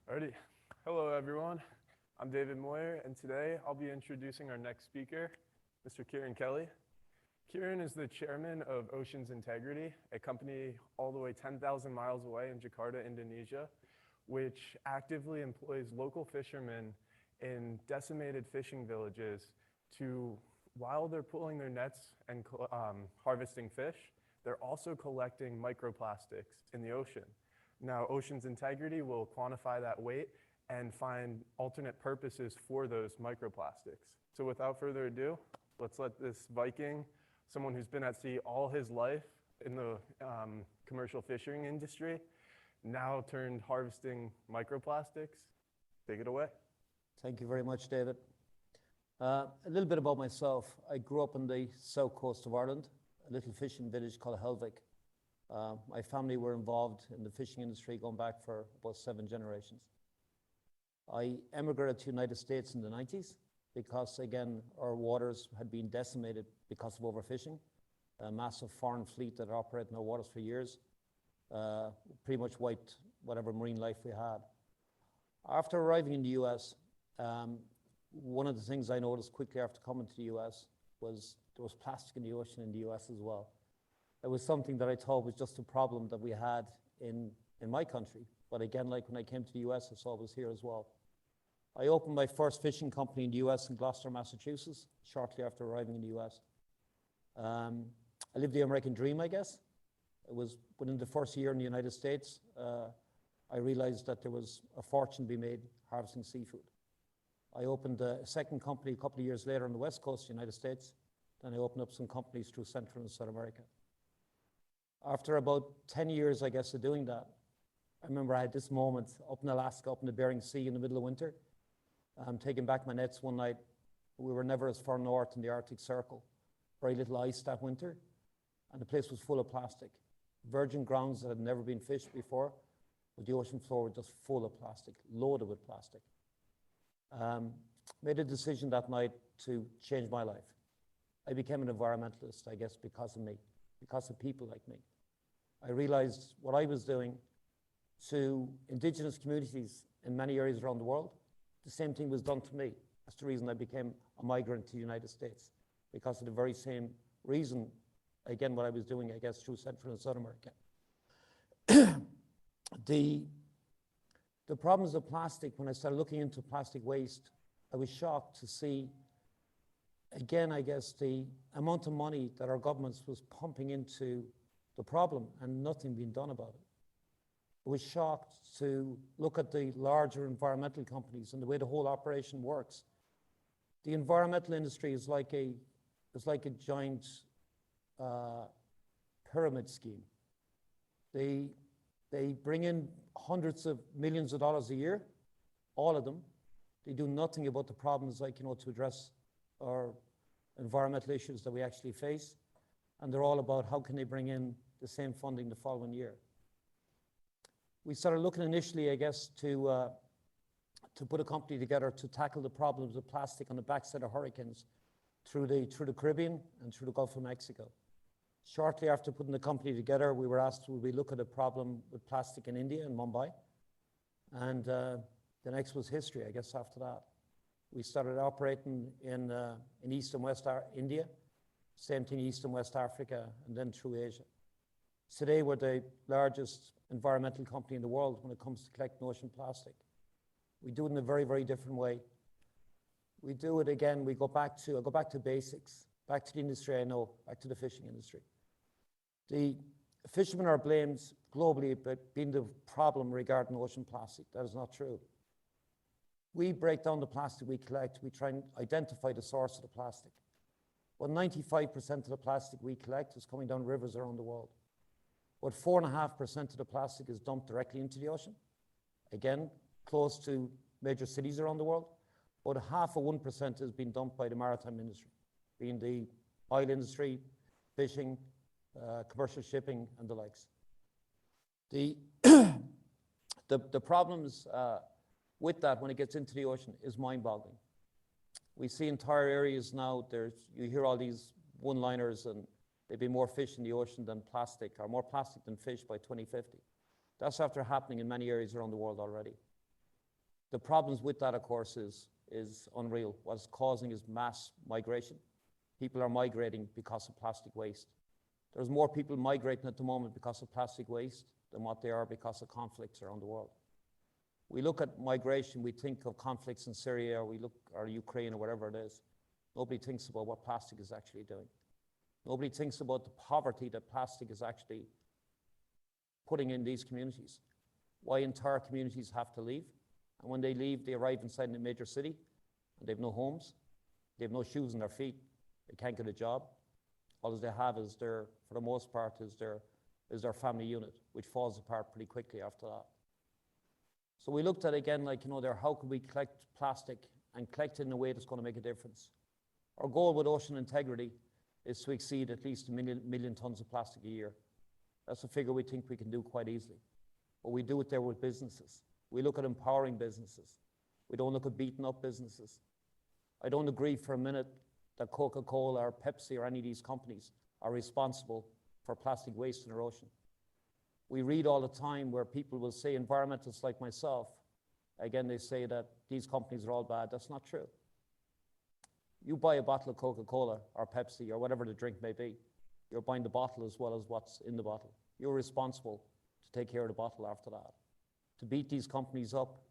Alrighty. Hello, everyone. I'm David Moyer, and today I'll be introducing our next speaker, Mr. Kieran Kelly. Kieran is the chairman of Oceans Integrity, a company all the way 10,000 miles away in Jakarta, Indonesia, which actively employs local fishermen in decimated fishing villages to, while they're pulling their nets and harvesting fish, they're also collecting microplastics in the ocean. Now, Oceans Integrity will quantify that weight and find alternate purposes for those microplastics. So without further ado, let's let this Viking, someone who's been at sea all his life in the commercial fishing industry, now turned harvesting microplastics, take it away. Thank you very much, David. A little bit about myself. I grew up on the south coast of Ireland, a little fishing village called Helvig. My family were involved in the fishing industry going back for about 7 generations. I emigrated to the United States in the 90s because, again, our waters had been decimated because of overfishing. A massive foreign fleet that operated in our waters for years pretty much wiped whatever marine life we had. After arriving in the US, one of the things I noticed quickly after coming to the US was there was plastic in the ocean in the US as well. It was something that I thought was just a problem that we had in my country. But again, like when I came to the US, I saw it was here as well. I opened my first fishing company in the US in Gloucester, Massachusetts, shortly after arriving in the US. I lived the American dream, I guess. It was within the first year in the United States, I realized that there was a fortune to be made harvesting seafood. I opened a second company a couple of years later on the West Coast of the United States. Then I opened up some companies through Central and South America. After about 10 years, I guess, of doing that, I remember I had this moment up in Alaska, up in the Bering Sea in the middle of winter. I'm taking back my nets one night. We were never as far north in the Arctic Circle. Very little ice that winter, and the place was full of plastic. Virgin grounds that had never been fished before, but the ocean floor was just full of plastic, loaded with plastic. Made a decision that night to change my life. I became an environmentalist, I guess, because of me, because of people like me. I realized what I was doing to indigenous communities in many areas around the world, the same thing was done to me. That's the reason I became a migrant to the United States, because of the very same reason, again, what I was doing, I guess, through Central and South America. The problems of plastic, when I started looking into plastic waste, I was shocked to see, again, I guess, the amount of money that our governments was pumping into the problem and nothing being done about it. I was shocked to look at the larger environmental companies and the way the whole operation works. The environmental industry is like a giant pyramid scheme. They bring in hundreds of millions of dollars a year, all of them. They do nothing about the problems like, to address our environmental issues that we actually face. And they're all about how can they bring in the same funding the following year. We started looking initially, I guess, to put a company together to tackle the problems of plastic on the backside of hurricanes through the Caribbean and through the Gulf of Mexico. Shortly after putting the company together, we were asked, would we look at a problem with plastic in India, in Mumbai? And the next was history, I guess, after that. We started operating in East and West India, same thing East and West Africa, and then through Asia. Today, we're the largest environmental company in the world when it comes to collecting ocean plastic. We do it in a very, very different way. We do it again, I go back to basics, back to the industry I know, back to the fishing industry. The fishermen are blamed globally about being the problem regarding ocean plastic. That is not true. We break down the plastic we collect. We try and identify the source of the plastic. Well, 95% of the plastic we collect is coming down rivers around the world. But 4.5% of the plastic is dumped directly into the ocean. Again, close to major cities around the world. About 0.5% is being dumped by the maritime industry, being the oil industry, fishing, commercial shipping, and the likes. The problems with that when it gets into the ocean is mind-boggling. We see entire areas now, you hear all these one-liners, and there'd be more fish in the ocean than plastic, or more plastic than fish by 2050. That's after happening in many areas around the world already. The problems with that, of course, is unreal. What it's causing is mass migration. People are migrating because of plastic waste. There's more people migrating at the moment because of plastic waste than what they are because of conflicts around the world. We look at migration, we think of conflicts in Syria, or Ukraine, or whatever it is. Nobody thinks about what plastic is actually doing. Nobody thinks about the poverty that plastic is actually putting in these communities. Why entire communities have to leave. And when they leave, they arrive inside a major city, and they have no homes, they have no shoes on their feet, they can't get a job. All they have is for the most part, is their family unit, which falls apart pretty quickly after that. So we looked at, again, how can we collect plastic and collect it in a way that's going to make a difference. Our goal with ocean integrity is to exceed at least 1 million tons of plastic a year. That's a figure we think we can do quite easily. But we do it there with businesses. We look at empowering businesses. We don't look at beating up businesses. I don't agree for a minute that Coca-Cola or Pepsi or any of these companies are responsible for plastic waste in our ocean. We read all the time where people will say, environmentalists like myself, again, they say that these companies are all bad. That's not true. You buy a bottle of Coca-Cola or Pepsi or whatever the drink may be, you're buying the bottle as well as what's in the bottle. You're responsible to take care of the bottle after that. To beat these companies up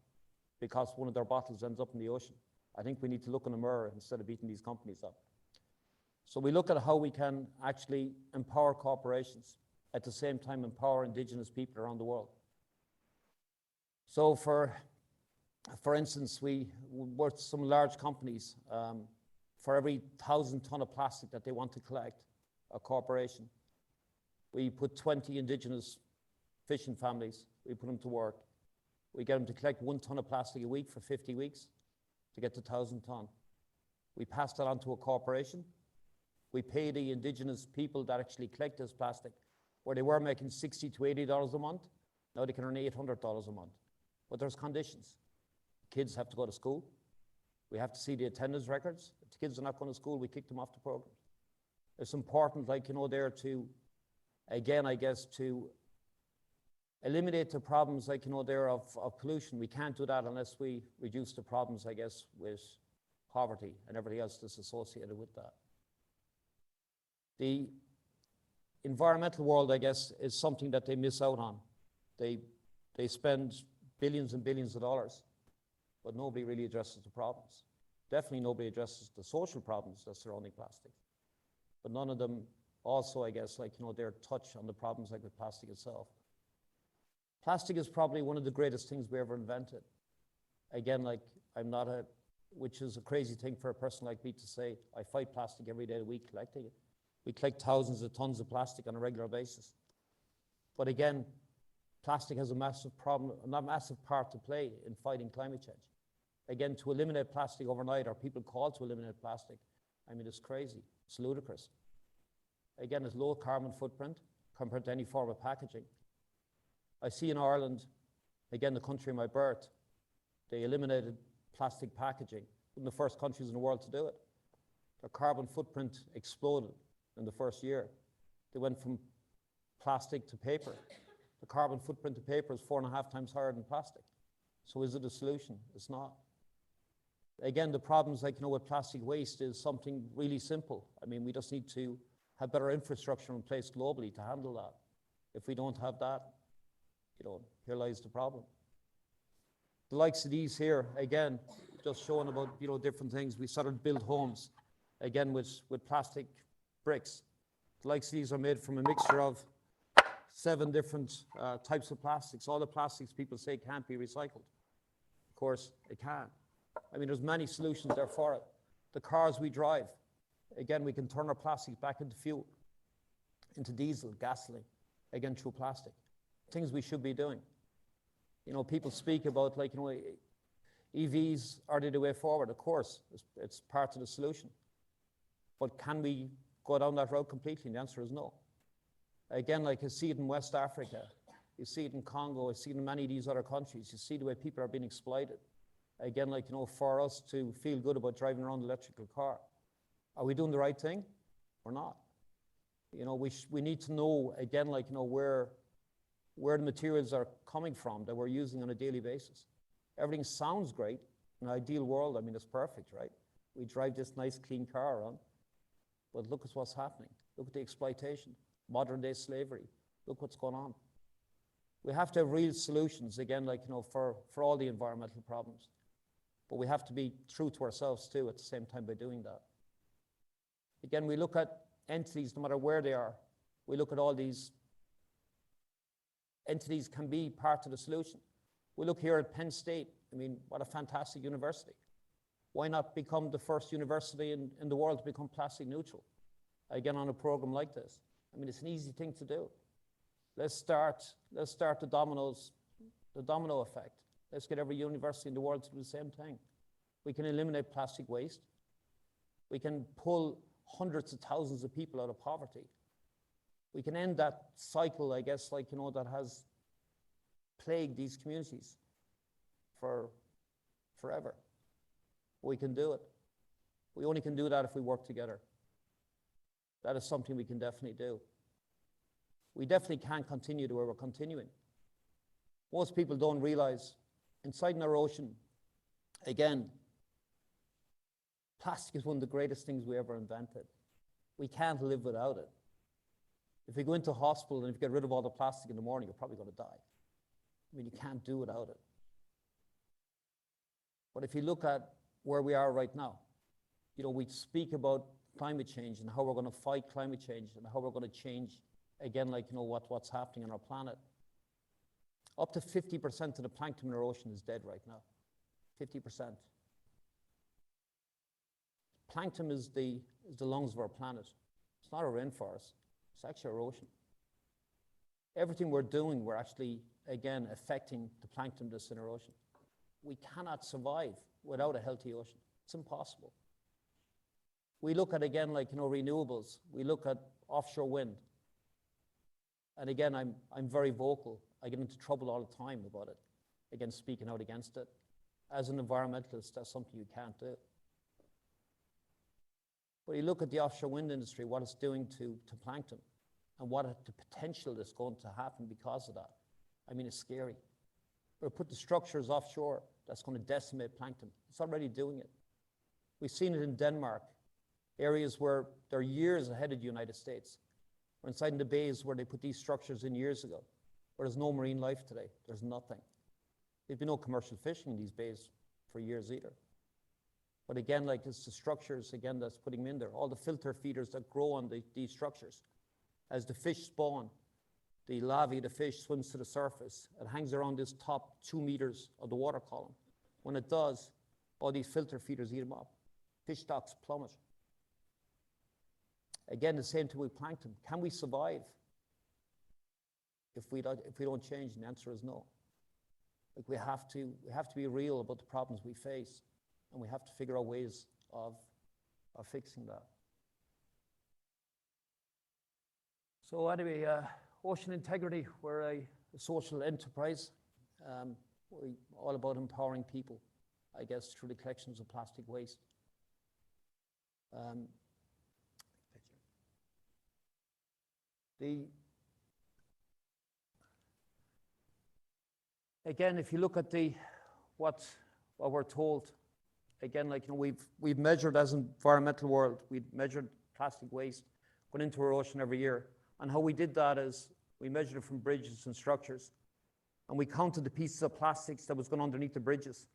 because one of their bottles ends up in the ocean, I think we need to look in the mirror instead of beating these companies up. So we look at how we can actually empower corporations, at the same time empower indigenous people around the world. So for instance, we work with some large companies, for every 1,000 ton of plastic that they want to collect, a corporation, we put 20 indigenous fishing families, we put them to work. We get them to collect 1 ton of plastic a week for 50 weeks to get to 1,000 ton. We pass that on to a corporation. We pay the indigenous people that actually collect this plastic, where they were making $60 to $80 a month, now they can earn $800 a month. But there's conditions. Kids have to go to school. We have to see the attendance records. If the kids are not going to school, we kick them off the program. It's important, there to, again, I guess, to eliminate the problems, of pollution. We can't do that unless we reduce the problems, I guess, with poverty and everything else that's associated with that. The environmental world, I guess, is something that they miss out on. They spend billions and billions of dollars, but nobody really addresses the problems. Definitely nobody addresses the social problems that surrounding plastic. But none of them also, I guess, their touch on the problems like with plastic itself. Plastic is probably one of the greatest things we ever invented. Again, which is a crazy thing for a person like me to say. I fight plastic every day of the week collecting it. We collect thousands of tons of plastic on a regular basis. But again, plastic has a massive part to play in fighting climate change. Again, to eliminate plastic overnight, or people call to eliminate plastic, it's crazy, it's ludicrous. Again, it's low carbon footprint compared to any form of packaging. I see in Ireland, again, the country of my birth, they eliminated plastic packaging. One of the first countries in the world to do it. Their carbon footprint exploded in the first year. They went from plastic to paper. The carbon footprint of paper is 4.5 times higher than plastic. So is it a solution? It's not. Again, the problems with plastic waste is something really simple. We just need to have better infrastructure in place globally to handle that. If we don't have that, here lies the problem. The likes of these here, again, just showing about, different things. We started to build homes, again, with plastic bricks. The likes of these are made from a mixture of 7 different types of plastics. All the plastics people say can't be recycled. Of course, it can. There's many solutions there for it. The cars we drive, again, we can turn our plastics back into fuel, into diesel, gasoline, again, through plastic. Things we should be doing. People speak about, EVs are the way forward. Of course, it's part of the solution. But can we go down that road completely? And the answer is no. Again, I see it in West Africa. You see it in Congo. I see it in many of these other countries. You see the way people are being exploited. Again, for us to feel good about driving around an electrical car. Are we doing the right thing or not? We need to know, again, where the materials are coming from that we're using on a daily basis. Everything sounds great. In an ideal world, I mean, it's perfect, right? We drive this nice, clean car around, but look at what's happening. Look at the exploitation, modern day slavery. Look what's going on. We have to have real solutions, again, like, for all the environmental problems. But we have to be true to ourselves too at the same time by doing that. Again, we look at entities, no matter where they are. We look at all these entities can be part of the solution. We look here at Penn State. I mean, what a fantastic university. Why not become the first university in the world to become plastic neutral? Again, on a program like this. I mean, it's an easy thing to do. Let's start the domino effect. Let's get every university in the world to do the same thing. We can eliminate plastic waste. We can pull hundreds of thousands of people out of poverty. We can end that cycle, I guess, like, that has plagued these communities for forever. We can do it. We only can do that if we work together. That is something we can definitely do. We definitely can't continue the way we're continuing. Most people don't realize inside in our ocean, again, plastic is one of the greatest things we ever invented. We can't live without it. If you go into a hospital and if you get rid of all the plastic in the morning, you're probably going to die. I mean, you can't do without it. But if you look at where we are right now, we speak about climate change and how we're going to fight climate change and how we're going to change, again, like, what's happening on our planet. Up to 50% of the plankton in our ocean is dead right now. 50%. Plankton is the lungs of our planet. It's not a rainforest. It's actually our ocean. Everything we're doing, we're actually, again, affecting the plankton that's in our ocean. We cannot survive without a healthy ocean. It's impossible. We look at, again, like, renewables. We look at offshore wind. And again, I'm very vocal. I get into trouble all the time about it. Again, speaking out against it. As an environmentalist, that's something you can't do. But you look at the offshore wind industry, what it's doing to plankton, and what the potential that's going to happen because of that. I mean, it's scary. Or put the structures offshore that's going to decimate plankton. It's already doing it. We've seen it in Denmark, areas where they're years ahead of the United States. We're inside in the bays where they put these structures in years ago, where there's no marine life today. There's nothing. There's been no commercial fishing in these bays for years either. But again, like, it's the structures, again, that's putting them in there. All the filter feeders that grow on these structures. As the fish spawn, the larvae of the fish swims to the surface. It hangs around this top 2 meters of the water column. When it does, all these filter feeders eat them up. Fish stocks plummet. Again, the same thing with plankton. Can we survive if we don't change? And the answer is no. Like, we have to be real about the problems we face, and we have to figure out ways of fixing that. So anyway, Ocean Integrity, we're a social enterprise. We're all about empowering people, I guess, through the collections of plastic waste. Again, if you look at what we're told, again, like, we've measured as an environmental world, we've measured plastic waste going into our ocean every year. And how we did that is we measured it from bridges and structures. And we counted the pieces of plastics that was going underneath the bridges.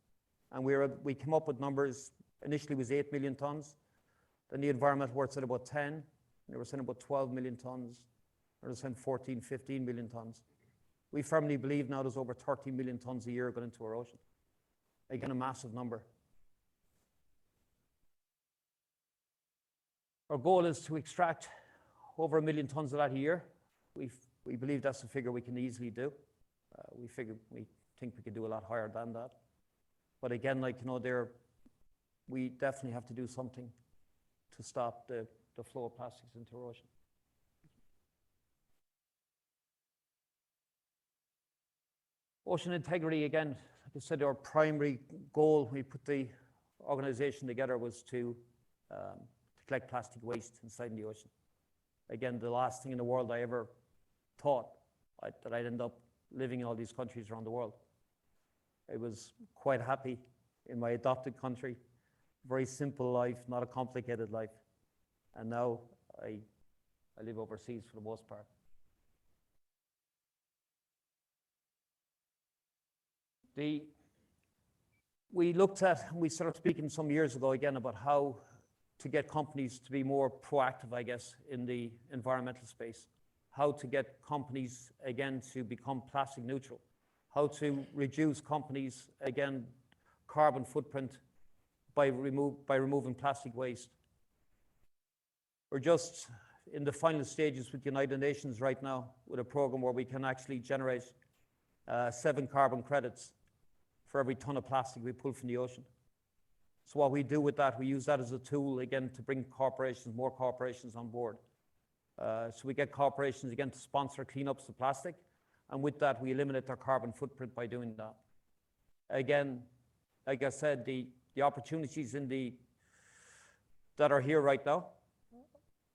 And we came up with numbers. Initially it was 8 million tons. Then the environmental world said about 10. And they were saying about 12 million tons. Or they were saying 14, 15 million tons. We firmly believe now there's over 30 million tons a year going into our ocean. Again, a massive number. Our goal is to extract over 1 million tons of that a year. We believe that's a figure we can easily do. We think we could do a lot higher than that. But again, like, we definitely have to do something to stop the flow of plastics into our ocean. Ocean integrity, again, like I said, our primary goal when we put the organization together was to collect plastic waste inside the ocean. Again, the last thing in the world I ever thought that I'd end up living in all these countries around the world. I was quite happy in my adopted country. Very simple life, not a complicated life. And now I live overseas for the most part. We started speaking some years ago again about how to get companies to be more proactive, I guess, in the environmental space. How to get companies, again, to become plastic neutral. How to reduce companies, again, carbon footprint by removing plastic waste. We're just in the final stages with the United Nations right now with a program where we can actually generate 7 carbon credits for every ton of plastic we pull from the ocean. So what we do with that, we use that as a tool, again, to bring more corporations on board. So we get corporations, again, to sponsor cleanups of plastic. And with that, we eliminate their carbon footprint by doing that. Again, like I said, the opportunities that are here right now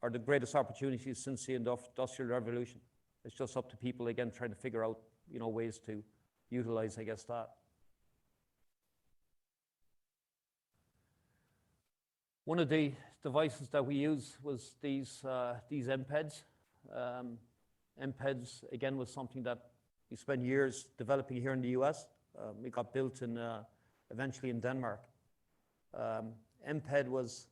are the greatest opportunities since the Industrial Revolution. It's just up to people, again, trying to figure out, ways to utilize, I guess, that. One of the devices that we use was these MPEDs. MPEDs, again, was something that we spent years developing here in the US. It got built eventually in Denmark. MPED was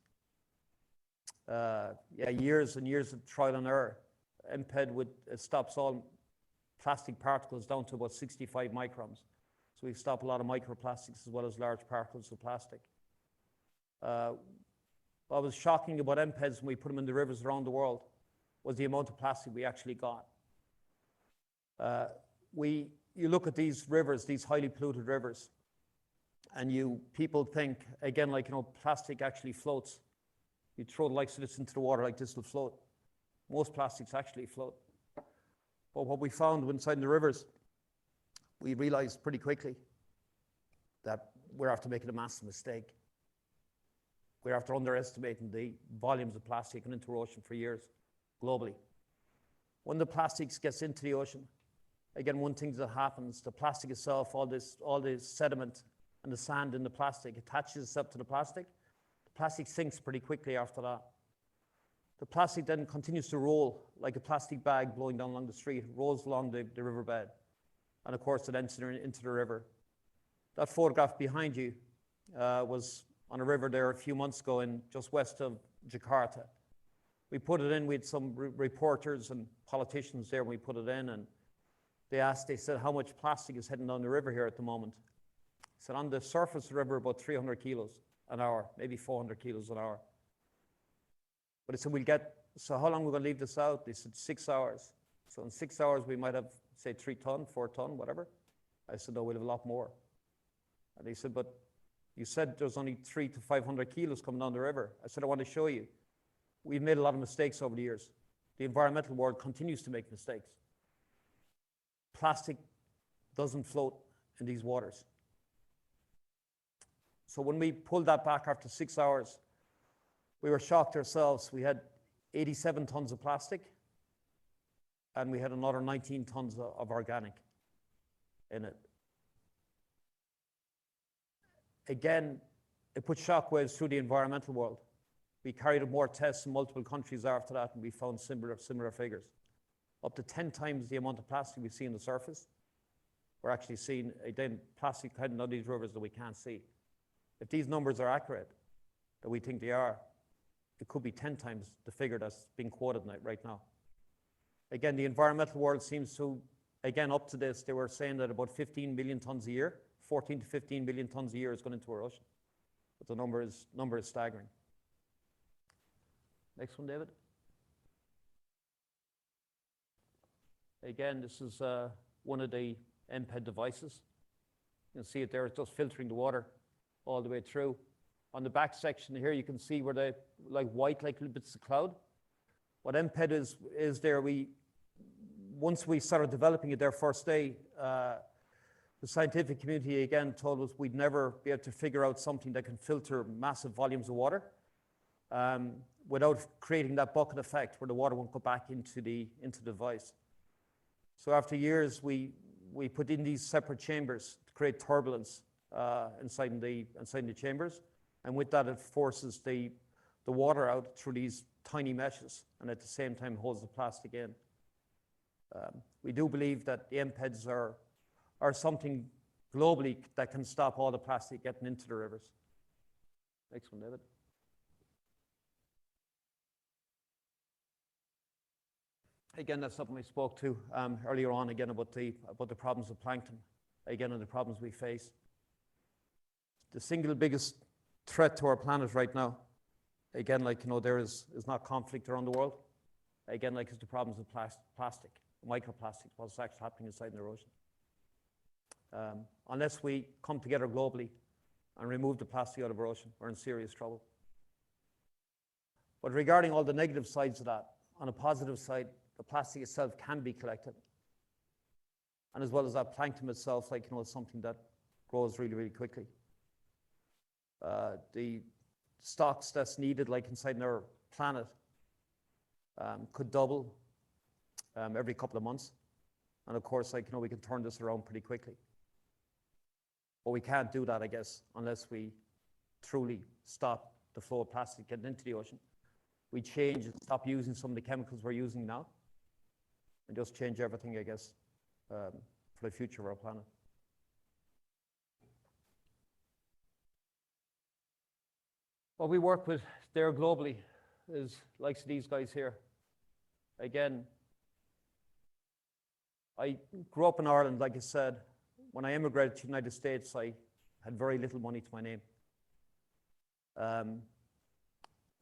years and years of trial and error. MPED stops all plastic particles down to about 65 microns. So we stop a lot of microplastics as well as large particles of plastic. What was shocking about MPEDs when we put them in the rivers around the world was the amount of plastic we actually got. You look at these rivers, these highly polluted rivers, and people think, again, plastic actually floats. You throw the likes of this into the water like this will float. Most plastics actually float. But what we found inside the rivers, we realized pretty quickly that we're after making a massive mistake. We're after underestimating the volumes of plastic going into our ocean for years, globally. When the plastics gets into the ocean, again, one thing that happens, the plastic itself, all this sediment and the sand in the plastic attaches itself to the plastic. The plastic sinks pretty quickly after that. The plastic then continues to roll like a plastic bag blowing down along the street, rolls along the riverbed. And of course, it enters into the river. That photograph behind you was on a river there a few months ago just west of Jakarta. We put it in with some reporters and politicians there when we put it in, and they said, how much plastic is heading down the river here at the moment? I said, on the surface of the river, about 300 kilos an hour, maybe 400 kilos an hour. But I said, so how long are we going to leave this out? They said 6 hours. So in 6 hours, we might have, say, 3 ton, 4 ton, whatever. I said, no, we'll have a lot more. And they said, but you said there's only 300 to 500 kilos coming down the river. I said, I want to show you. We've made a lot of mistakes over the years. The environmental world continues to make mistakes. Plastic doesn't float in these waters. So when we pulled that back after 6 hours, we were shocked ourselves. We had 87 tons of plastic, and we had another 19 tons of organic in it. Again, it put shockwaves through the environmental world. We carried out more tests in multiple countries after that, and we found similar figures. Up to 10 times the amount of plastic we see on the surface. We're actually seeing, again, plastic heading down these rivers that we can't see. If these numbers are accurate, that we think they are, it could be 10 times the figure that's being quoted right now. Again, the environmental world seems to, again, up to this, they were saying that about 15 million tons a year, 14 to 15 million tons a year is going into our ocean. But the number is staggering. Next one, David. Again, this is one of the MPED devices. You can see it there, it's just filtering the water all the way through. On the back section here, you can see where the white, like little bits of cloud. What MPED is there, once we started developing it their first day, the scientific community again told us we'd never be able to figure out something that can filter massive volumes of water without creating that bucket effect where the water won't go back into the device. So after years, we put in these separate chambers to create turbulence inside the chambers. And with that, it forces the water out through these tiny meshes, and at the same time holds the plastic in. We do believe that the MPEDs are something globally that can stop all the plastic getting into the rivers. Next one, David. Again, that's something we spoke to earlier on, again, about the problems of plankton, again, and the problems we face. The single biggest threat to our planet right now, again, there is not conflict around the world. Again, it's the problems of plastic, microplastics, what's actually happening inside the ocean. Unless we come together globally and remove the plastic out of our ocean, we're in serious trouble. But regarding all the negative sides of that, on a positive side, the plastic itself can be collected. And as well as that, plankton itself, is something that grows really, really quickly. The stocks that's needed, inside our planet, could double every couple of months. And of course, we can turn this around pretty quickly. But we can't do that, I guess, unless we truly stop the flow of plastic getting into the ocean. We change and stop using some of the chemicals we're using now, and just change everything, I guess, for the future of our planet. What we work with there globally is like these guys here. Again, I grew up in Ireland, like I said. When I immigrated to the United States, I had very little money to my name.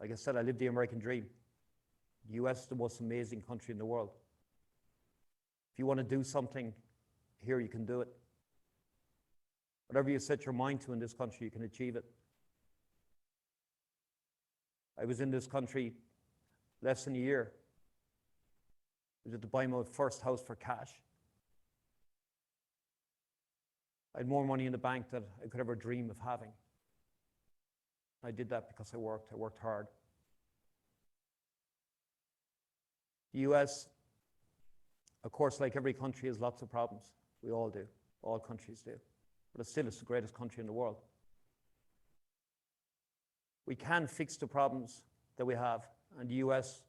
Like I said, I lived the American dream. The US is the most amazing country in the world. If you want to do something here, you can do it. Whatever you set your mind to in this country, you can achieve it. I was in this country less than a year. I was to buy my first house for cash. I had more money in the bank than I could ever dream of having. I did that because I worked hard. The US, of course, like every country, has lots of problems. We all do. All countries do. But it's the greatest country in the world. We can fix the problems that we have, and the US,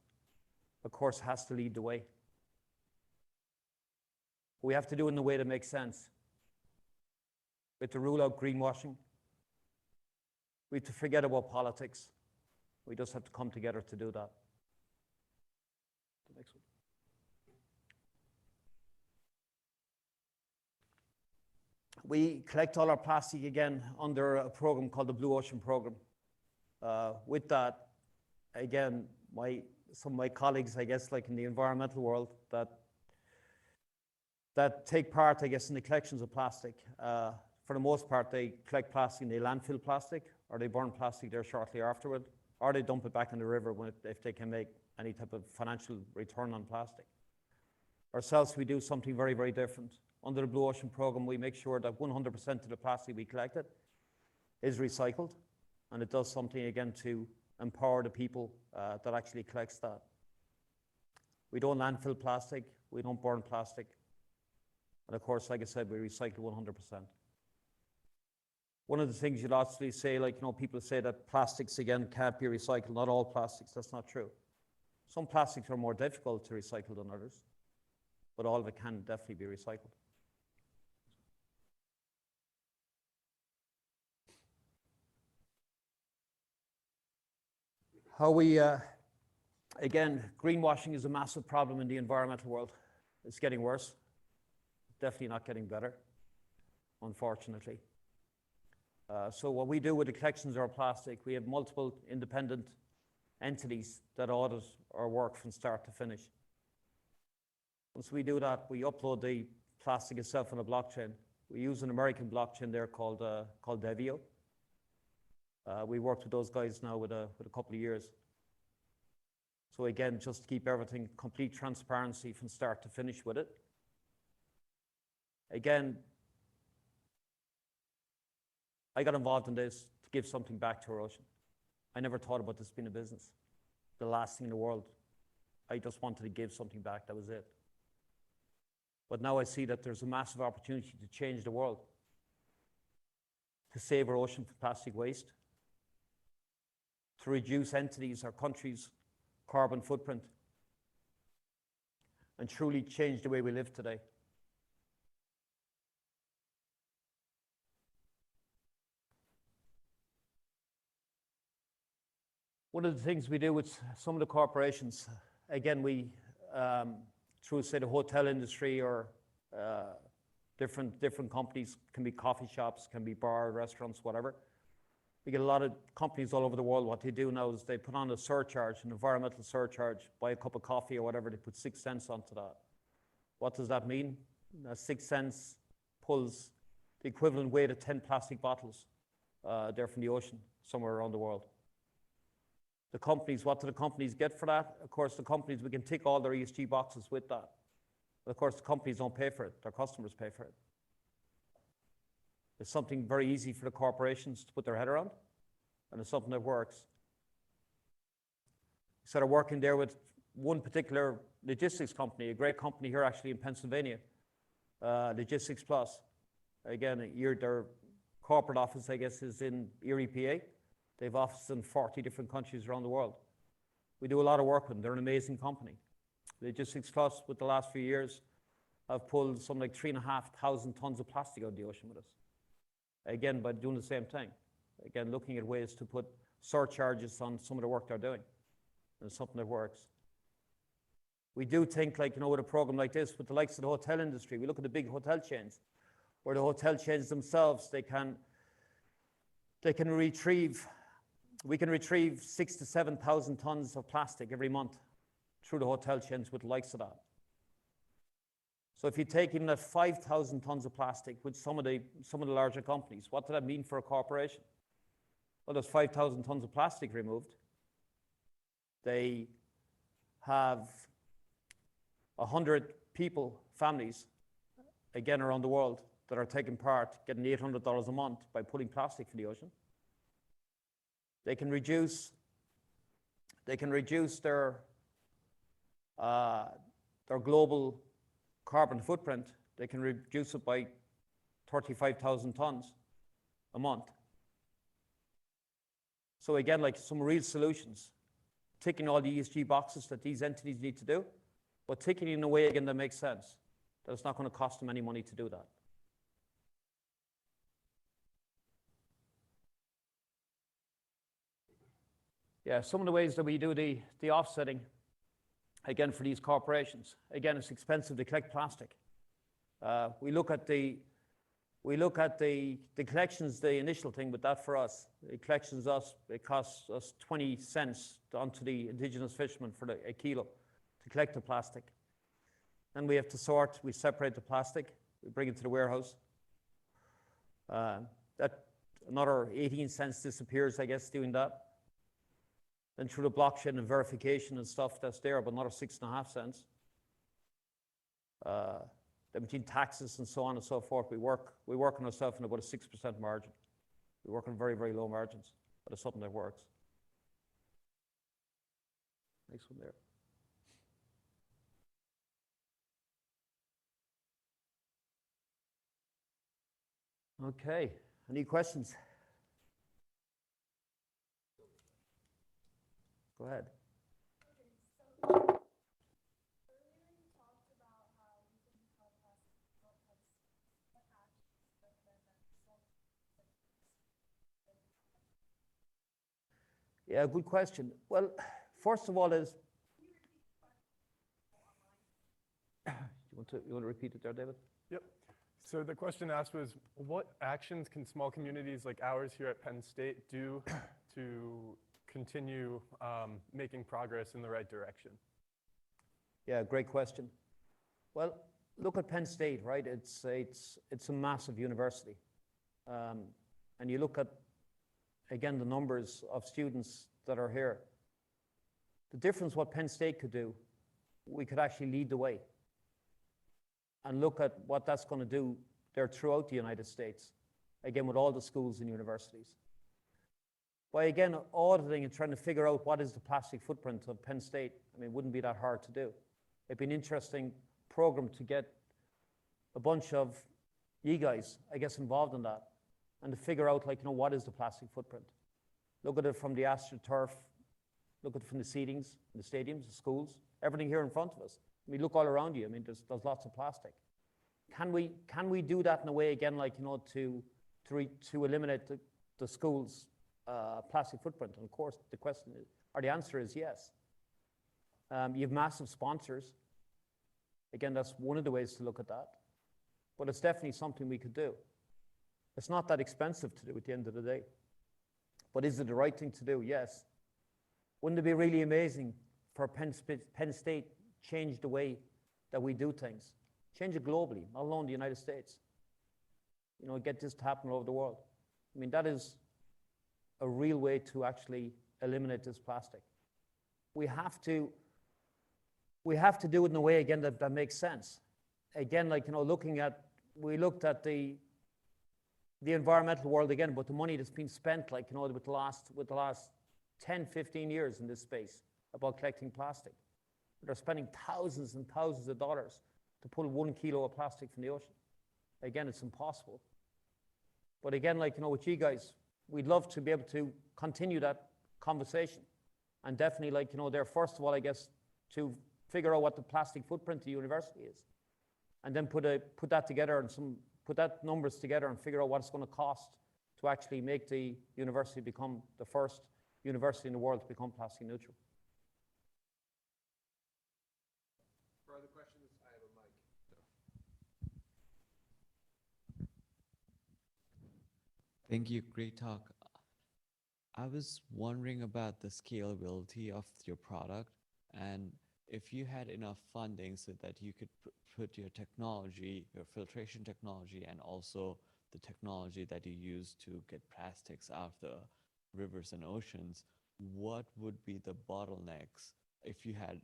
of course, has to lead the way. We have to do it in a way that makes sense. We have to rule out greenwashing. We have to forget about politics. We just have to come together to do that. The next one. We collect all our plastic again under a program called the Blue Ocean Program. With that, again, some of my colleagues, I guess, in the environmental world, that take part, I guess, in the collections of plastic. For the most part, they collect plastic and they landfill plastic, or they burn plastic there shortly afterward, or they dump it back in the river if they can make any type of financial return on plastic. Ourselves, we do something very, very different. Under the Blue Ocean Program, we make sure that 100% of the plastic we collected is recycled, and it does something, again, to empower the people that actually collects that. We don't landfill plastic, we don't burn plastic, and of course, like I said, we recycle 100%. One of the things you'd actually say, people say that plastics, again, can't be recycled. Not all plastics, that's not true. Some plastics are more difficult to recycle than others, but all of it can definitely be recycled. How we, again, greenwashing is a massive problem in the environmental world. It's getting worse, definitely not getting better, unfortunately. So what we do with the collections of our plastic, we have multiple independent entities that audit our work from start to finish. Once we do that, we upload the plastic itself on a blockchain. We use an American blockchain there called Devio. We worked with those guys now with a couple of years. So again, just to keep everything complete transparency from start to finish with it. Again, I got involved in this to give something back to our ocean. I never thought about this being a business. The last thing in the world. I just wanted to give something back, that was it. But now I see that there's a massive opportunity to change the world. to save our ocean from plastic waste, to reduce entities or countries' carbon footprint, and truly change the way we live today. One of the things we do with some of the corporations, again, we, through, say, the hotel industry or different companies, can be coffee shops, can be bar, restaurants, whatever. We get a lot of companies all over the world. What they do now is they put on a surcharge, an environmental surcharge, buy a cup of coffee or whatever, they put 6 cents onto that. What does that mean? 6 cents pulls the equivalent weight of 10 plastic bottles there from the ocean somewhere around the world. The companies, what do the companies get for that? Of course, the companies, we can tick all their ESG boxes with that. But of course, the companies don't pay for it. Their customers pay for it. It's something very easy for the corporations to put their head around, and it's something that works. We started working there with one particular logistics company, a great company here actually in Pennsylvania, Logistics Plus. Again, their corporate office, I guess, is in Erie, PA. They have offices in 40 different countries around the world. We do a lot of work with them. They're an amazing company. Logistics Plus, with the last few years, have pulled something like 3,500 tons of plastic out of the ocean with us. Again, by doing the same thing. Again, looking at ways to put surcharges on some of the work they're doing. And it's something that works. We do think, like, with a program like this, with the likes of the hotel industry, we look at the big hotel chains, where the hotel chains themselves, we can retrieve 6,000 to 7,000 tons of plastic every month through the hotel chains with the likes of that. So if you take even that 5,000 tons of plastic with some of the larger companies, what does that mean for a corporation? Well, there's 5,000 tons of plastic removed. They have 100 people, families, again around the world, that are taking part, getting $800 a month by putting plastic in the ocean. They can reduce their global carbon footprint. They can reduce it by 35,000 tons a month. So again, like some real solutions, ticking all the ESG boxes that these entities need to do, but ticking in a way, again, that makes sense, that it's not going to cost them any money to do that. Yeah, some of the ways that we do the offsetting, again, for these corporations. Again, it's expensive to collect plastic. We look at the collections, the initial thing, but that for us, it costs us 20 cents onto the indigenous fishermen for a kilo to collect the plastic. Then we have to we separate the plastic, we bring it to the warehouse. That another 18 cents disappears, I guess, doing that. Then through the blockchain and verification and stuff that's there, but another 6.5 cents. Then between taxes and so on and so forth, we work on ourselves in about a 6% margin. We work on very, very low margins, but it's something that works. Next one there. Okay, any questions? Go ahead. Yeah, good question. Well, first of all is, you want to repeat it there, David? Yep. So the question asked was, what actions can small communities like ours here at Penn State do to continue making progress in the right direction? Yeah, great question. Well, look at Penn State, right? It's a massive university. And you look at, again, the numbers of students that are here. The difference what Penn State could do, we could actually lead the way. And look at what that's going to do there throughout the United States, again, with all the schools and universities. By, again, auditing and trying to figure out what is the plastic footprint of Penn State, I mean, it wouldn't be that hard to do. It'd be an interesting program to get a bunch of you guys, I guess, involved in that and to figure out, like, what is the plastic footprint? Look at it from the AstroTurf, look at it from the seatings, the stadiums, the schools, everything here in front of us. I mean, look all around you. I mean, there's lots of plastic. Can we do that in a way, again, like, to eliminate the school's plastic footprint? And of course, the question is, or the answer is yes. You have massive sponsors. Again, that's one of the ways to look at that. But it's definitely something we could do. It's not that expensive to do at the end of the day. But is it the right thing to do? Yes. Wouldn't it be really amazing for Penn State change the way that we do things? Change it globally, not alone the United States. Get this to happen all over the world. I mean, that is a real way to actually eliminate this plastic. We have to do it in a way, again, that makes sense. Again, like, we looked at the environmental world again, but the money that's been spent, like, with the last 10, 15 years in this space about collecting plastic. They're spending thousands and thousands of dollars to pull 1 kilo of plastic from the ocean. Again, it's impossible. But again, like, with you guys, we'd love to be able to continue that conversation. And definitely, like, there, first of all, I guess, to figure out what the plastic footprint of the university is. And then put that together and put that numbers together and figure out what it's going to cost to actually make the university become the first university in the world to become plastic neutral. For other questions, I have a mic. Thank you. Great talk. I was wondering about the scalability of your product, and if you had enough funding so that you could put your technology, your filtration technology, and also the technology that you use to get plastics out of the rivers and oceans, what would be the bottlenecks if you had,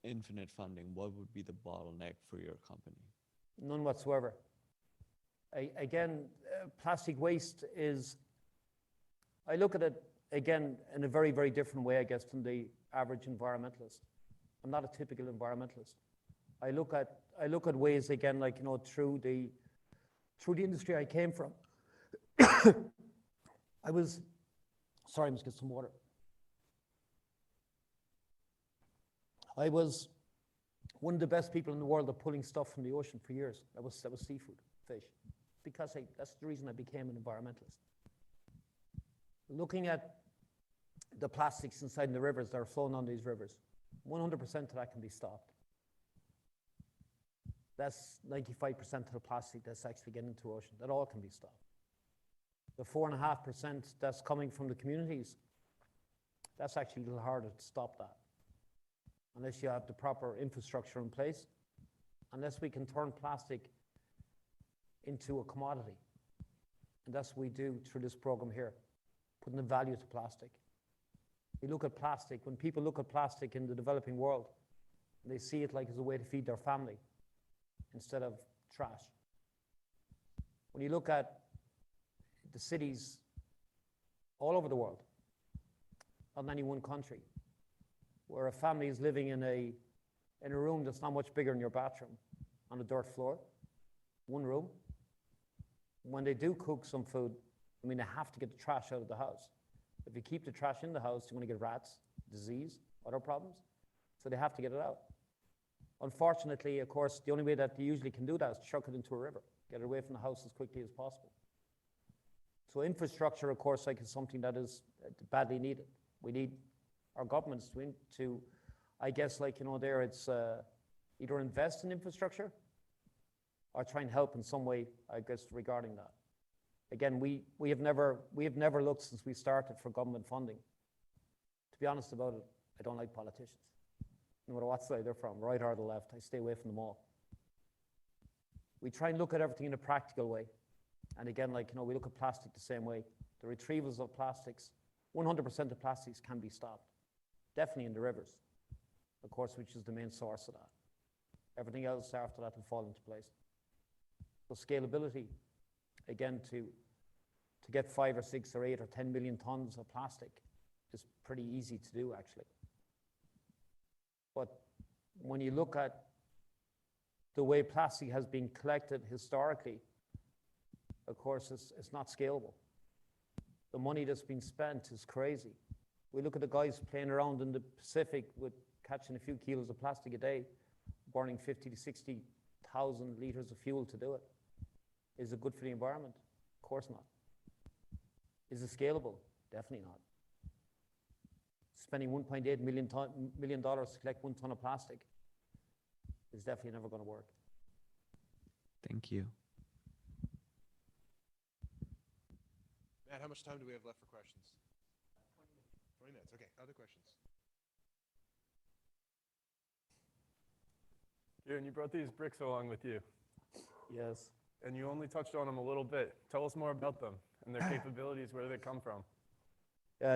infinite funding? What would be the bottleneck for your company? None whatsoever. Again, plastic waste is, I look at it, again, in a very, very different way, I guess, than the average environmentalist. I'm not a typical environmentalist. I look at ways, again, like, through the industry I came from. Sorry, I must get some water. I was one of the best people in the world at pulling stuff from the ocean for years. That was seafood, fish, because that's the reason I became an environmentalist. Looking at the plastics inside the rivers that are flowing on these rivers, 100% of that can be stopped. That's 95% of the plastic that's actually getting into the ocean. That all can be stopped. The 4.5% that's coming from the communities, that's actually a little harder to stop that. Unless you have the proper infrastructure in place, unless we can turn plastic into a commodity. And that's what we do through this program here, putting the value to plastic. We look at plastic, when people look at plastic in the developing world, they see it like as a way to feed their family instead of trash. When you look at the cities all over the world, not in any one country, where a family is living in a room that's not much bigger than your bathroom, on a dirt floor, one room. When they do cook some food, I mean, they have to get the trash out of the house. If you keep the trash in the house, you're going to get rats, disease, other problems. So they have to get it out. Unfortunately, of course, the only way that you usually can do that is chuck it into a river, get it away from the house as quickly as possible. So infrastructure, of course, like, is something that is badly needed. We need our governments to I guess, like, there it's either invest in infrastructure or try and help in some way, I guess, regarding that. Again, we have never looked since we started for government funding. To be honest about it, I don't like politicians. No matter what side they're from, right or the left, I stay away from them all. We try and look at everything in a practical way. And again, like, we look at plastic the same way. The retrievals of plastics, 100% of plastics can be stopped. Definitely in the rivers, of course, which is the main source of that. Everything else after that will fall into place. So scalability, again, to get 5 or 6 or 8 or 10 million tons of plastic is pretty easy to do, actually. But when you look at the way plastic has been collected historically, of course, it's not scalable. The money that's been spent is crazy. We look at the guys playing around in the Pacific with catching a few kilos of plastic a day, burning 50 to 60,000 liters of fuel to do it. Is it good for the environment? Of course not. Is it scalable? Definitely not. Spending $1.8 million to collect 1 ton of plastic is definitely never going to work. Thank you. Matt, how much time do we have left for questions? 20 minutes. Okay, other questions? Kieran, you brought these bricks along with you, Yes. and you only touched on them a little bit. Tell us more about them and their capabilities, where do they come from?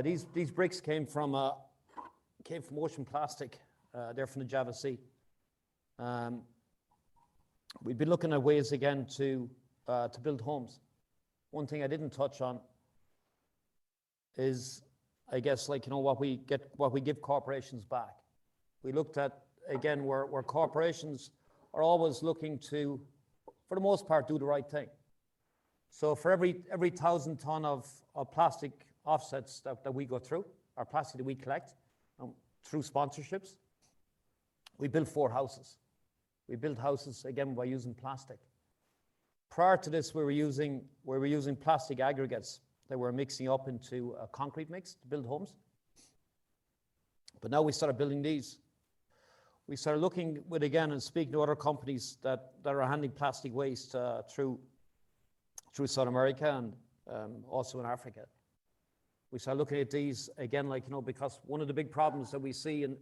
These bricks came from ocean plastic. They're from the Java Sea. We've been looking at ways again to build homes. One thing I didn't touch on is, I guess, like, what we give corporations back. We looked at, again, where corporations are always looking to, for the most part, do the right thing. So for every 1,000 ton of plastic offsets that we go through, or plastic that we collect through sponsorships, we build 4 houses. We build houses, again, by using plastic. Prior to this, we were using plastic aggregates that we're mixing up into a concrete mix to build homes. But now we started building these. We started looking with, again, and speaking to other companies that are handling plastic waste through South America and also in Africa. We started looking at these, again, like, because one of the big problems that we see in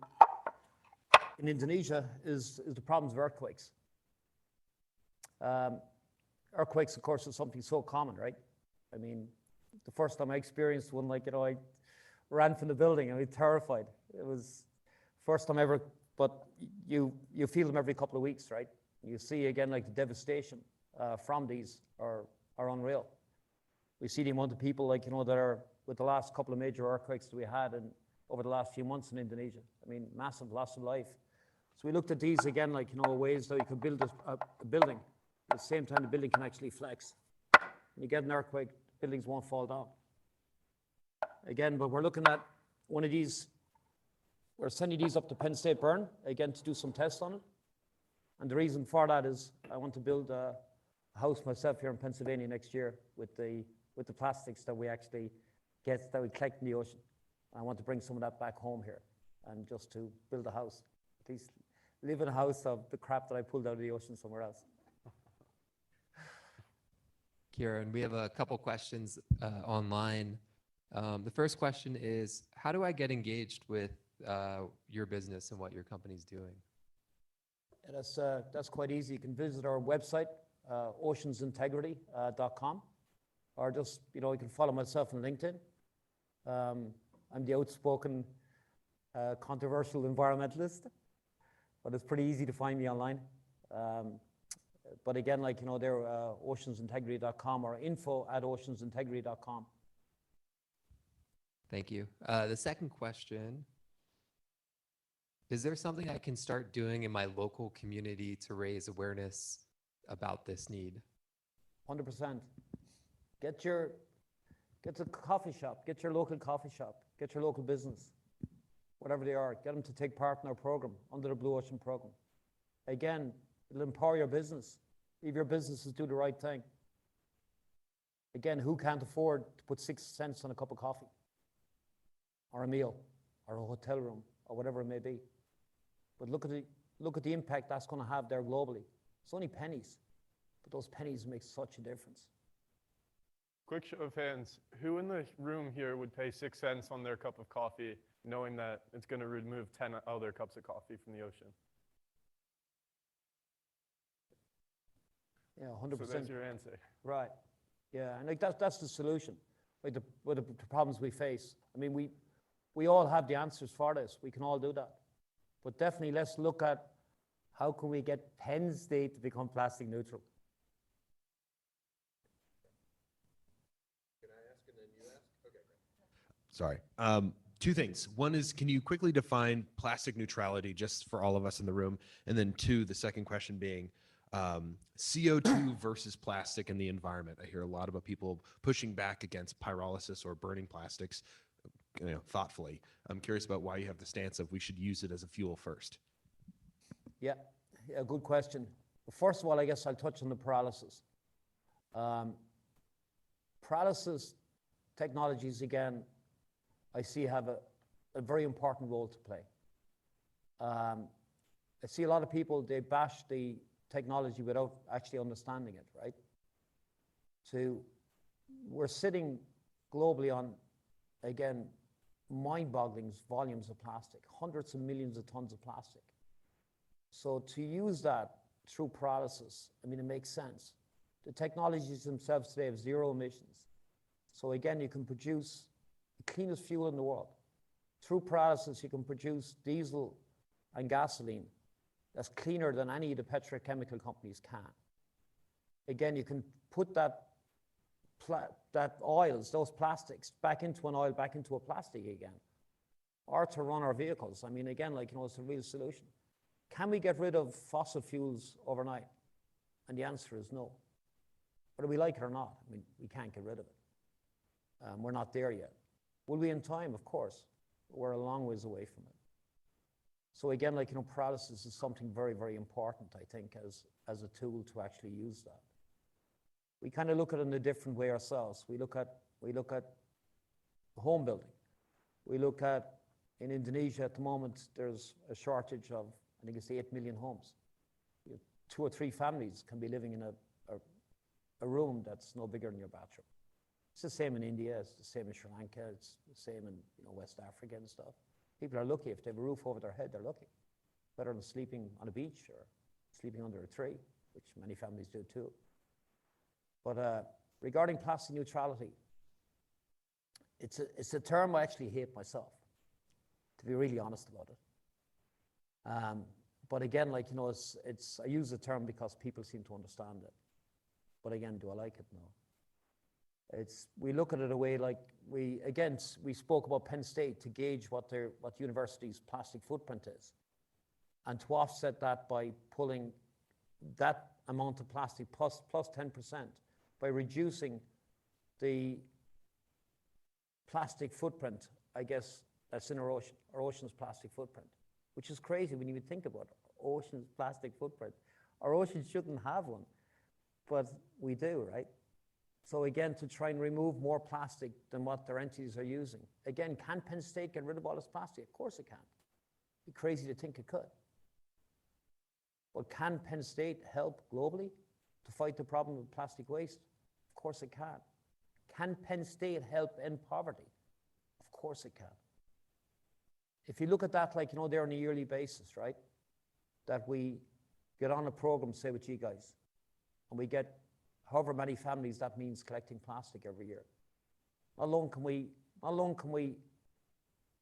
Indonesia is the problems of earthquakes. Earthquakes, of course, is something so common, right? I mean, the first time I experienced one, like, I ran from the building and I was terrified. It was first time ever, but you feel them every couple of weeks, right? You see, again, like, the devastation from these are unreal. We see the amount of people, like, that are with the last couple of major earthquakes that we had over the last few months in Indonesia. I mean, massive loss of life. So we looked at these, again, like, ways that you could build a building. At the same time, the building can actually flex. When you get an earthquake, buildings won't fall down. Again, but we're looking at one of these. We're sending these up to Penn State Burn, again, to do some tests on it. And the reason for that is I want to build a house myself here in Pennsylvania next year with the plastics that we actually that we collect in the ocean. I want to bring some of that back home here and just to build a house. At least live in a house of the crap that I pulled out of the ocean somewhere else. Kieran, we have a couple questions online. The first question is, how do I get engaged with your business and what your company's doing? Yeah, that's quite easy. You can visit our website, oceansintegrity.com, or just, you can follow myself on LinkedIn. I'm the outspoken, controversial environmentalist, but it's pretty easy to find me online. But again, like, they're oceansintegrity.com or info@oceansintegrity.com. Thank you. The second question, is there something I can start doing in my local community to raise awareness about this need? 100%. Get a coffee shop, get your local coffee shop, get your local business, whatever they are, get them to take part in our program, under the Blue Ocean program. Again, it'll empower your business. If your businesses do the right thing. Again, who can't afford to put 6 cents on a cup of coffee? Or a meal, or a hotel room, or whatever it may be. But look at the impact that's going to have there globally. It's only pennies, but those pennies make such a difference. Quick show of hands. Who in the room here would pay 6 cents on their cup of coffee, knowing that it's going to remove 10 other cups of coffee from the ocean? Yeah, 100%. So that's your answer. Right. Yeah, and like that's the solution. Like the problems we face. I mean, we all have the answers for this. We can all do that. But definitely, let's look at how can we get Penn State to become plastic neutral. Can I ask and then you ask? Okay, great. Sorry. 2 things. One is, can you quickly define plastic neutrality just for all of us in the room? And then 2, the second question being, CO2 versus plastic in the environment. I hear a lot about people pushing back against pyrolysis or burning plastics, thoughtfully. I'm curious about why you have the stance of we should use it as a fuel first. Yeah, yeah, good question. First of all, I guess I'll touch on the paralysis. Paralysis technologies, again, I see have a very important role to play. I see a lot of people, they bash the technology without actually understanding it, right? We're sitting globally on, again, mind-boggling volumes of plastic, hundreds of millions of tons of plastic. So to use that through paralysis, I mean, it makes sense. The technologies themselves today have zero emissions. So again, you can produce the cleanest fuel in the world. Through paralysis, you can produce diesel and gasoline that's cleaner than any of the petrochemical companies can. Again, you can put that oils, those plastics, back into an oil, back into a plastic again, or to run our vehicles. I mean, again, it's a real solution. Can we get rid of fossil fuels overnight? And the answer is no. Whether we like it or not, I mean, we can't get rid of it. We're not there yet. Will we in time? Of course. We're a long ways away from it. So again, paralysis is something very, very important, I think, as a tool to actually use that. We kind of look at it in a different way ourselves. We look at home building. We look at, in Indonesia at the moment, there's a shortage of, I think it's 8 million homes. 2 or 3 families can be living in a room that's no bigger than your bathroom. It's the same in India, it's the same in Sri Lanka, it's the same in West Africa and stuff. People are lucky. If they have a roof over their head, they're lucky. Better than sleeping on a beach or sleeping under a tree, which many families do too. But regarding plastic neutrality, it's a term I actually hate myself, to be really honest about it. But again, I use the term because people seem to understand it. But again, do I like it? No. We look at it a way we spoke about Penn State to gauge what university's plastic footprint is, and to offset that by pulling that amount of plastic plus 10% by reducing the plastic footprint, I guess, that's in our ocean's plastic footprint, which is crazy when you would think about it. Ocean's plastic footprint. Our oceans shouldn't have one, but we do, right? So again, to try and remove more plastic than what their entities are using. Again, can Penn State get rid of all this plastic? Of course it can. It'd be crazy to think it could. But can Penn State help globally to fight the problem of plastic waste? Of course it can. Can Penn State help end poverty? Of course it can. If you look at that, there on a yearly basis, right? That we get on a program, say with you guys, and we get however many families that means collecting plastic every year. How long can we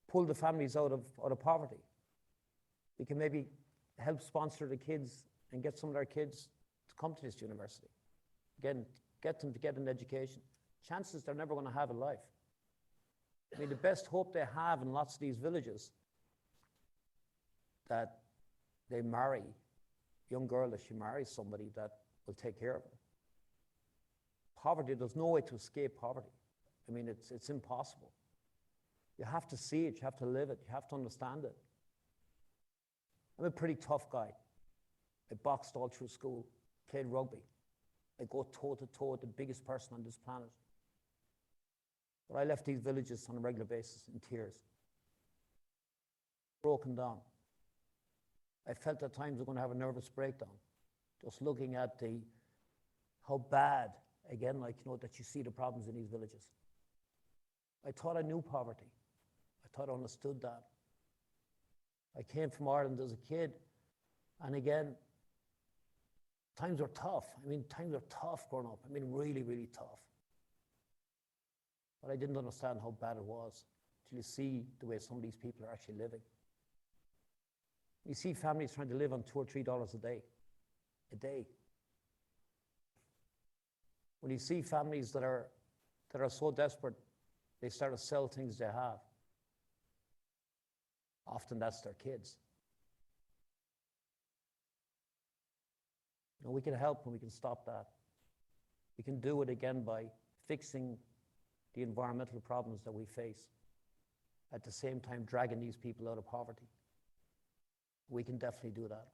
pull the families out of poverty? We can maybe help sponsor the kids and get some of our kids to come to this university. Again, get them to get an education. Chances they're never going to have in life. I mean, the best hope they have in lots of these villages that they marry, young girl, that she marries somebody that will take care of her. Poverty, there's no way to escape poverty. I mean, it's impossible. You have to see it, you have to live it, you have to understand it. I'm a pretty tough guy. I boxed all through school, played rugby. I go toe to toe with the biggest person on this planet. But I left these villages on a regular basis in tears, broken down. I felt at times I'm going to have a nervous breakdown, just looking at how bad, again, that you see the problems in these villages. I thought I knew poverty. I thought I understood that. I came from Ireland as a kid, and again, times were tough. I mean, times were tough growing up. I mean, really, really tough. But I didn't understand how bad it was till you see the way some of these people are actually living. You see families trying to live on $2 or $3 a day. When you see families that are so desperate, they start to sell things they have. Often that's their kids. You know, we can help and we can stop that. We can do it again by fixing the environmental problems that we face, at the same time dragging these people out of poverty. We can definitely do that.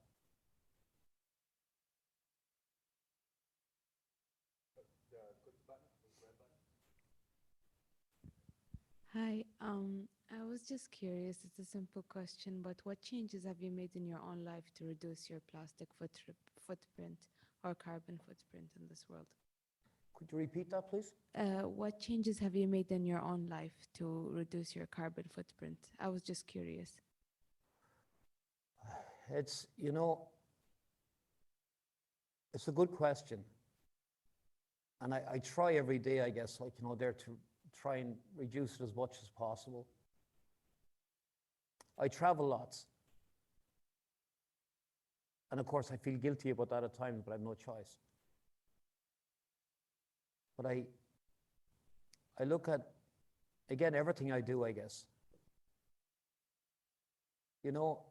Hi, I was just curious, it's a simple question, but what changes have you made in your own life to reduce your plastic footprint or carbon footprint in this world? Could you repeat that, please? What changes have you made in your own life to reduce your carbon footprint? I was just curious. It's, you know, it's a good question. And I try every day, I guess, like, you know, there to try and reduce it as much as possible. I travel lots. And of course, I feel guilty about that at times, but I have no choice. But I look at, again, everything I do, I guess. You know,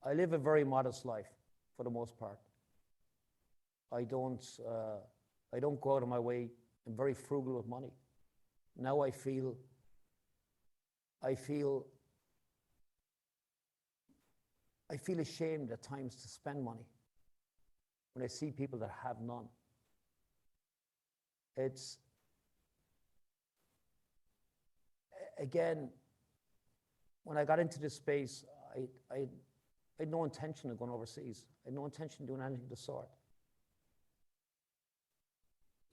I live a very modest life for the most part. I don't go out of my way. I'm very frugal with money. Now I feel ashamed at times to spend money when I see people that have none. It's, again, when I got into this space, I had no intention of going overseas. I had no intention of doing anything of the sort.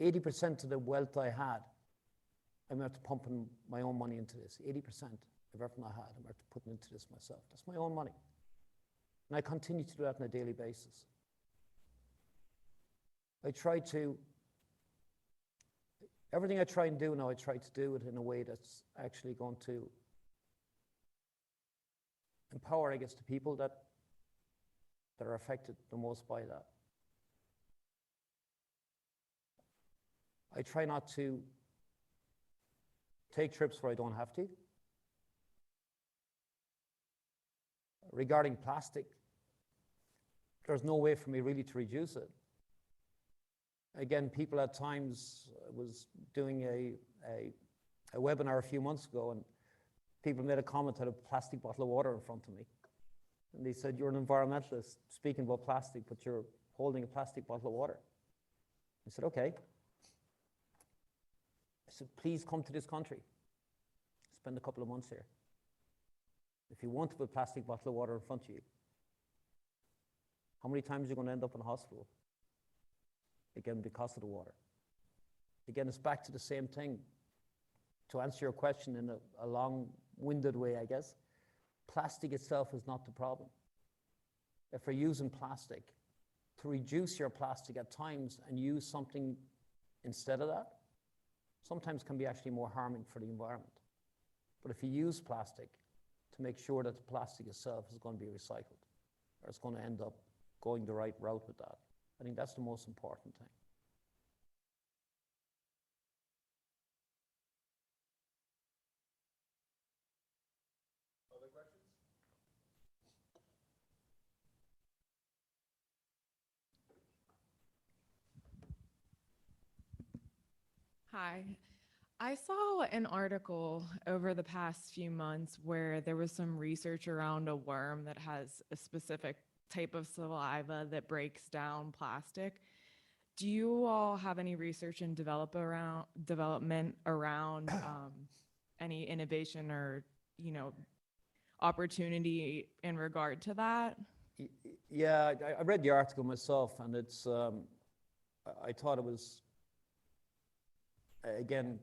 80% of the wealth I had, I'm after pumping my own money into this. 80% of everything I had, I'm after putting into this myself. That's my own money. And I continue to do that on a daily basis. Everything I try and do now, I try to do it in a way that's actually going to empower, I guess, the people that are affected the most by that. I try not to take trips where I don't have to. Regarding plastic, there's no way for me really to reduce it. Again, people at times, I was doing a webinar a few months ago, and people made a comment at a plastic bottle of water in front of me. And they said, "You're an environmentalist speaking about plastic, but you're holding a plastic bottle of water." I said, "Okay." I said, "Please come to this country. Spend a couple of months here. If you want to put a plastic bottle of water in front of you, how many times are you going to end up in a hospital? Again, because of the water." Again, it's back to the same thing. To answer your question in a long-winded way, I guess, plastic itself is not the problem. If we're using plastic, to reduce your plastic at times and use something instead of that, sometimes can be actually more harming for the environment. But if you use plastic, to make sure that the plastic itself is going to be recycled, or it's going to end up going the right route with that. I think that's the most important thing. Other questions? Hi. I saw an article over the past few months where there was some research around a worm that has a specific type of saliva that breaks down plastic. Do you all have any research and development around any innovation or, opportunity in regard to that? Yeah, I read the article myself, and it's, I thought it was, again,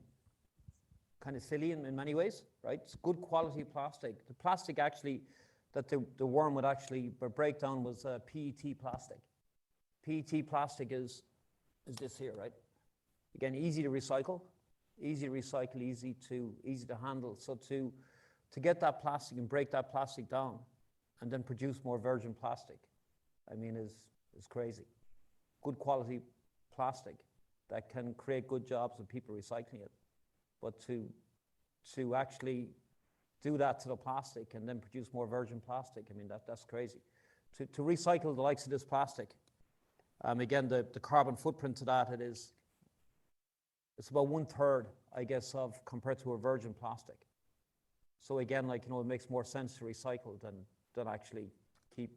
kind of silly in many ways, right? It's good quality plastic. The plastic actually, that the worm would actually break down was PET plastic. PET plastic is this here, right? Again, easy to recycle, easy to handle. So to get that plastic and break that plastic down and then produce more virgin plastic, I mean, is crazy. Good quality plastic that can create good jobs with people recycling it. But to actually do that to the plastic and then produce more virgin plastic, I mean, that's crazy. To recycle the likes of this plastic, Again, the carbon footprint to that, it's about 1/3, I guess, of compared to a virgin plastic. So again, like, it makes more sense to recycle than actually keep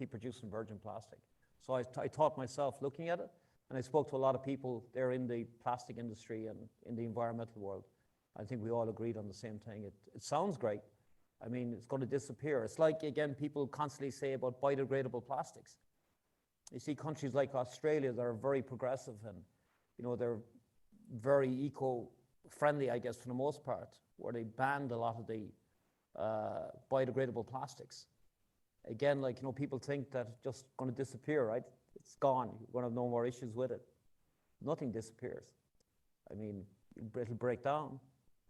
producing virgin plastic. So I taught myself looking at it, and I spoke to a lot of people there in the plastic industry and in the environmental world. I think we all agreed on the same thing. It sounds great. I mean, it's going to disappear. It's like, again, people constantly say about biodegradable plastics. You see countries like Australia that are very progressive and, they're very eco-friendly, I guess, for the most part, where they banned a lot of the biodegradable plastics. Again, like, people think that it's just going to disappear, right? It's gone. You're going to have no more issues with it. Nothing disappears. I mean, it'll break down,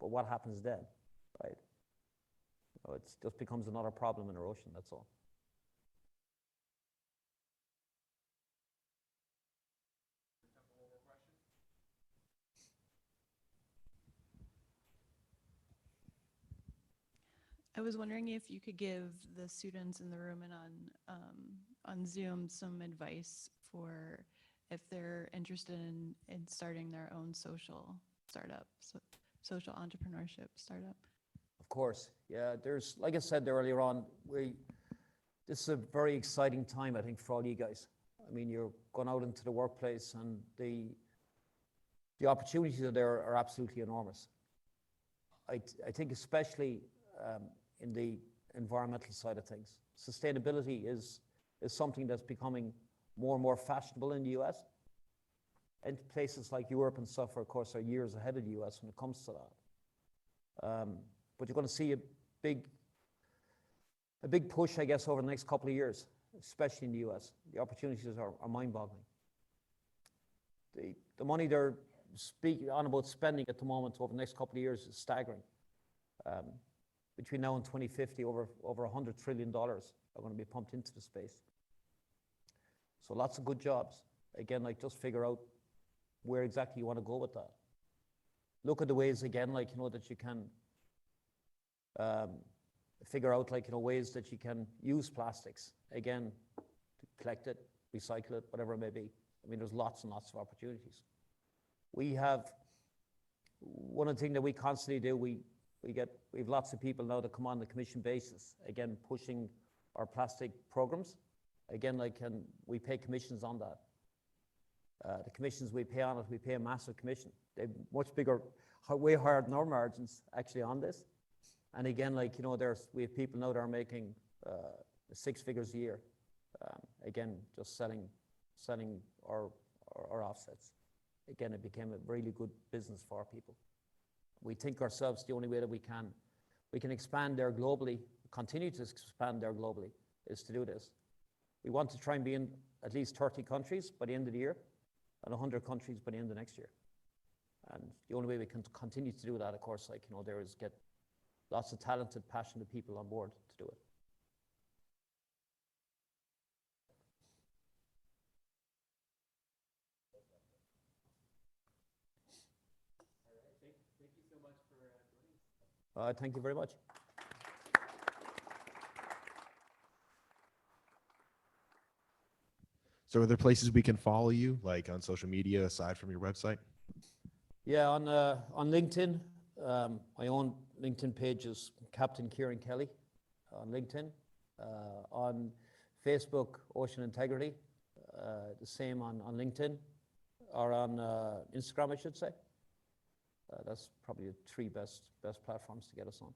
but what happens then, right? It just becomes another problem in our ocean, that's all. I was wondering if you could give the students in the room and on Zoom some advice for if they're interested in starting their own social startup, social entrepreneurship startup. Of course, yeah. There's, like I said earlier on, this is a very exciting time, I think, for all you guys. I mean, you're going out into the workplace, and the opportunities there are absolutely enormous. I think especially in the environmental side of things, sustainability is something that's becoming more and more fashionable in the US. And places like Europe and stuff, of course, are years ahead of the US when it comes to that. But you're going to see a big push, I guess, over the next couple of years, especially in the US. The opportunities are mind-boggling. The money they're speaking on about spending at the moment over the next couple of years is staggering. Between now and 2050, over $100 trillion are going to be pumped into the space. So lots of good jobs. Again, like, just figure out where exactly you want to go with that. Look at the ways, again, like, that you can figure out, like, ways that you can use plastics, again, to collect it, recycle it, whatever it may be. I mean, there's lots and lots of opportunities. We have, one of the things that we constantly do, we have lots of people now that come on the commission basis, again, pushing our plastic programs. Again, like, we pay commissions on that. The commissions we pay on it, we pay a massive commission. They're much bigger, way higher than our margins actually on this. And again, like, we have people now that are making 6 figures a year. Again, just selling our offsets. Again, it became a really good business for our people. We think ourselves the only way that we can expand there globally, continue to expand there globally, is to do this. We want to try and be in at least 30 countries by the end of the year and 100 countries by the end of next year. And the only way we can continue to do that, of course, like, there is get lots of talented, passionate people on board to do it. Thank you so much for joining us. Thank you very much. So are there places we can follow you, like on social media, aside from your website? Yeah, on LinkedIn, my own LinkedIn page is Captain Kieran Kelly on LinkedIn. On Facebook, Ocean Integrity, the same on LinkedIn, or on Instagram, I should say. That's probably the 3 best platforms to get us on.